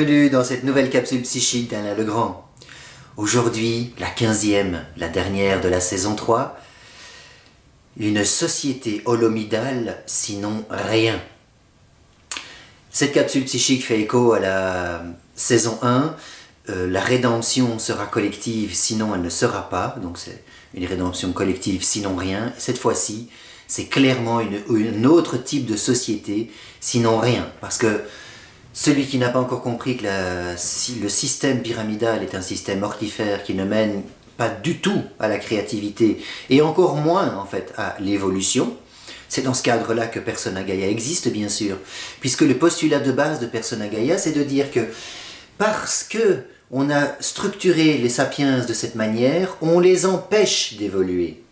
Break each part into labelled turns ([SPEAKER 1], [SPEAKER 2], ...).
[SPEAKER 1] Bienvenue dans cette nouvelle capsule psychique d'Alain Legrand. Aujourd'hui, la 15e, la dernière de la saison 3. Une société holomidale, sinon rien. Cette capsule psychique fait écho à la saison 1. La rédemption sera collective, sinon elle ne sera pas. Donc c'est une rédemption collective, sinon rien. Cette fois-ci, c'est clairement un autre type de société, sinon rien. Parce que celui qui n'a pas encore compris que le système pyramidal est un système mortifère qui ne mène pas du tout à la créativité et encore moins en fait à l'évolution, c'est dans ce cadre-là que Persona Gaia existe bien sûr, puisque le postulat de base de Persona Gaia c'est de dire que parce que on a structuré les sapiens de cette manière, on les empêche d'évoluer.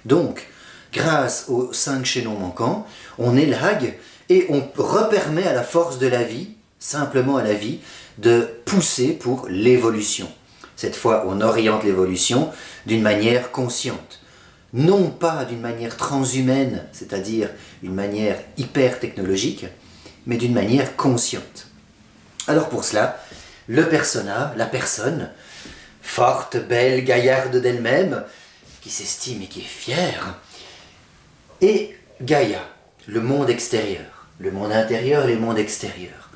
[SPEAKER 1] Donc, grâce aux 5 chaînons manquants, on élague et on repermet à la force de la vie, simplement à la vie, de pousser pour l'évolution. Cette fois, on oriente l'évolution d'une manière consciente. Non pas d'une manière transhumaine, c'est-à-dire une manière hyper technologique, mais d'une manière consciente. Alors pour cela, le persona, la personne, forte, belle, gaillarde d'elle-même, qui s'estime et qui est fière, et Gaïa, le monde extérieur. Le monde intérieur et le monde extérieur.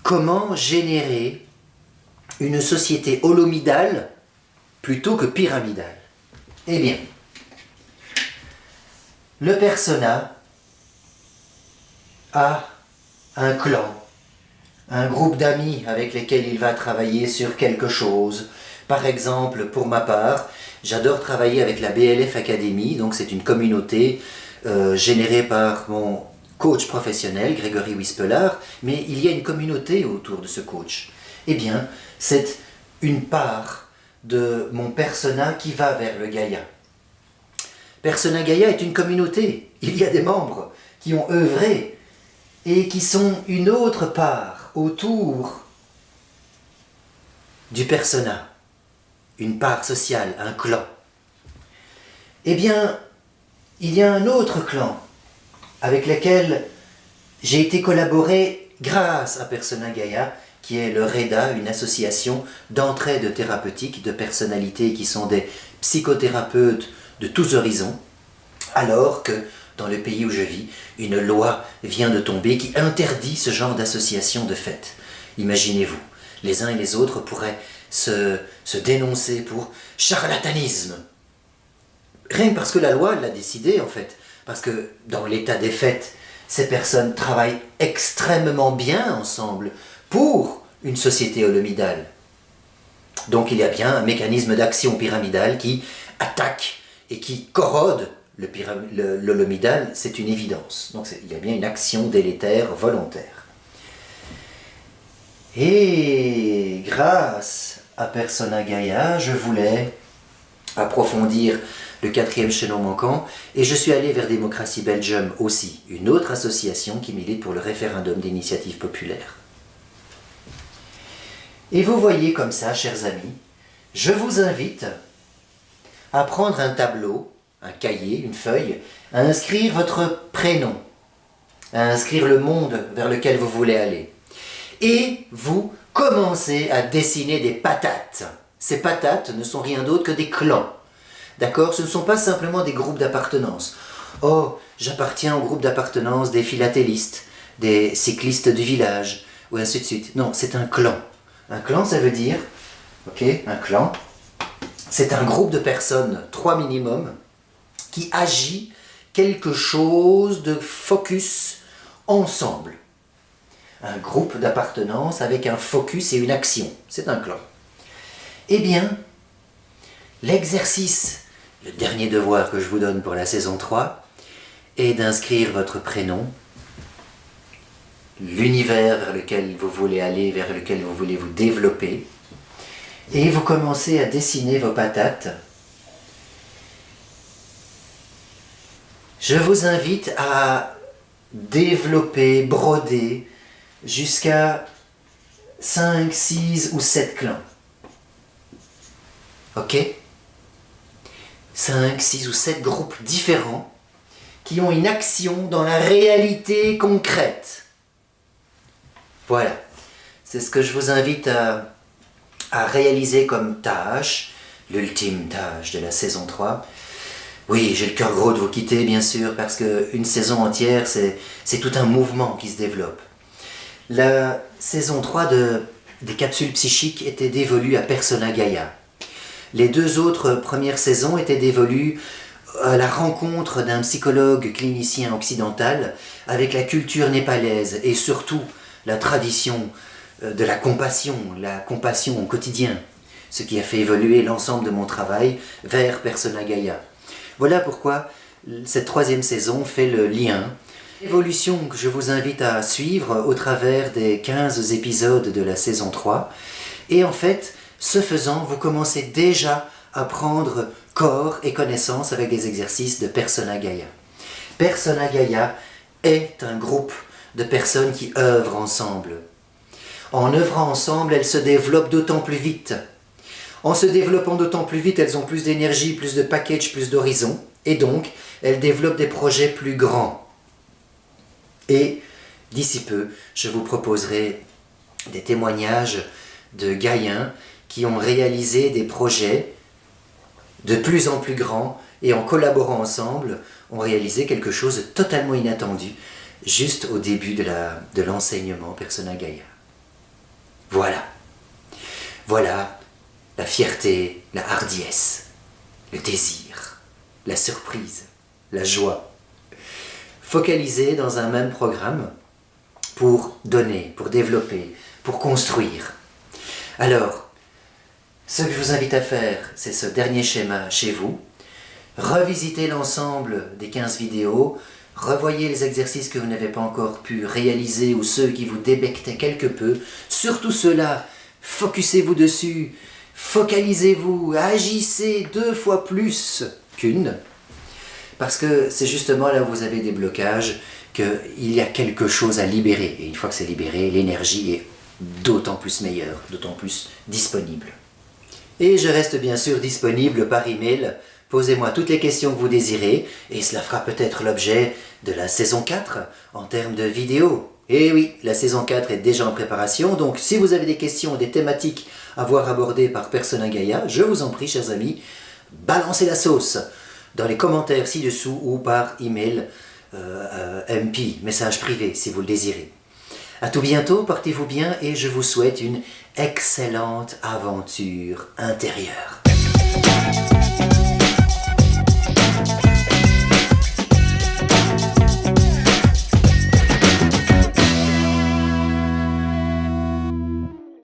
[SPEAKER 1] Comment générer une société holomidale plutôt que pyramidale? Eh bien, le persona a un clan, un groupe d'amis avec lesquels il va travailler sur quelque chose. Par exemple, pour ma part, j'adore travailler avec la BLF Academy, donc c'est une communauté générée par mon coach professionnel, Grégory Wispelard, mais il y a une communauté autour de ce coach. Eh bien, c'est une part de mon persona qui va vers le Gaïa. Persona Gaïa est une communauté. Il y a des membres qui ont œuvré et qui sont une autre part autour du persona, une part sociale, un clan. Eh bien, il y a un autre clan avec lequel j'ai été collaboré grâce à Persona Gaia, qui est le REDA, une association d'entraide thérapeutique de personnalités qui sont des psychothérapeutes de tous horizons, alors que dans le pays où je vis, une loi vient de tomber qui interdit ce genre d'association de fait. Imaginez-vous, les uns et les autres pourraient se dénoncer pour charlatanisme. Rien que parce que la loi l'a décidé en fait. Parce que dans l'état des faits, ces personnes travaillent extrêmement bien ensemble pour une société holomidale. Donc il y a bien un mécanisme d'action pyramidale qui attaque et qui corrode l'holomidal, c'est une évidence. Donc il y a bien une action délétère volontaire. Et grâce à Persona Gaia, je voulais approfondir le 4e chaînon manquant, et je suis allé vers Démocratie Belgium aussi, une autre association qui milite pour le référendum d'initiative populaire. Et vous voyez comme ça, chers amis, je vous invite à prendre un tableau, un cahier, une feuille, à inscrire votre prénom, à inscrire le monde vers lequel vous voulez aller. Et vous commencez à dessiner des patates. Ces patates ne sont rien d'autre que des clans. D'accord? Ce ne sont pas simplement des groupes d'appartenance. Oh, j'appartiens au groupe d'appartenance des philatélistes, des cyclistes du village, ou ainsi de suite. Non, c'est un clan. Un clan, ça veut dire, ok, un clan, c'est un groupe de personnes, 3 minimum, qui agit quelque chose de focus ensemble. Un groupe d'appartenance avec un focus et une action. C'est un clan. Eh bien, l'exercice, le dernier devoir que je vous donne pour la saison 3, est d'inscrire votre prénom, l'univers vers lequel vous voulez aller, vers lequel vous voulez vous développer, et vous commencez à dessiner vos patates. Je vous invite à développer, broder, jusqu'à 5, 6 ou 7 clans. Ok? 5, 6 ou 7 groupes différents qui ont une action dans la réalité concrète. Voilà. C'est ce que je vous invite à réaliser comme tâche, l'ultime tâche de la saison 3. Oui, j'ai le cœur gros de vous quitter, bien sûr, parce qu'une saison entière, c'est tout un mouvement qui se développe. La saison 3 des capsules psychiques était dévolue à Persona Gaia. Les 2 autres premières saisons étaient dévolues à la rencontre d'un psychologue clinicien occidental avec la culture népalaise et surtout la tradition de la compassion au quotidien, ce qui a fait évoluer l'ensemble de mon travail vers Persona Gaia. Voilà pourquoi cette 3e saison fait le lien. Évolution que je vous invite à suivre au travers des 15 épisodes de la saison 3. Et en fait, ce faisant, vous commencez déjà à prendre corps et connaissance avec des exercices de Persona Gaia. Persona Gaia est un groupe de personnes qui œuvrent ensemble. En œuvrant ensemble, elles se développent d'autant plus vite. En se développant d'autant plus vite, elles ont plus d'énergie, plus de package, plus d'horizons, et donc elles développent des projets plus grands. Et d'ici peu, je vous proposerai des témoignages de Gaïens qui ont réalisé des projets de plus en plus grands et en collaborant ensemble, ont réalisé quelque chose de totalement inattendu juste au début de l'enseignement Persona Gaia. Voilà la fierté, la hardiesse, le désir, la surprise, la joie, focalisés dans un même programme pour donner, pour développer, pour construire. Alors, ce que je vous invite à faire, c'est ce dernier schéma chez vous. Revisitez l'ensemble des 15 vidéos, revoyez les exercices que vous n'avez pas encore pu réaliser ou ceux qui vous débectaient quelque peu. Surtout ceux-là, focussez-vous dessus, focalisez-vous, agissez 2 fois plus qu'une. Parce que c'est justement là où vous avez des blocages, qu'il y a quelque chose à libérer. Et une fois que c'est libéré, l'énergie est d'autant plus meilleure, d'autant plus disponible. Et je reste bien sûr disponible par email. Posez-moi toutes les questions que vous désirez, et cela fera peut-être l'objet de la saison 4 en termes de vidéos. Et oui, la saison 4 est déjà en préparation, donc si vous avez des questions, des thématiques à voir abordées par Persona Gaia, je vous en prie, chers amis, balancez la sauce dans les commentaires ci-dessous ou par email MP, message privé, si vous le désirez. À tout bientôt, portez-vous bien et je vous souhaite une excellente aventure intérieure.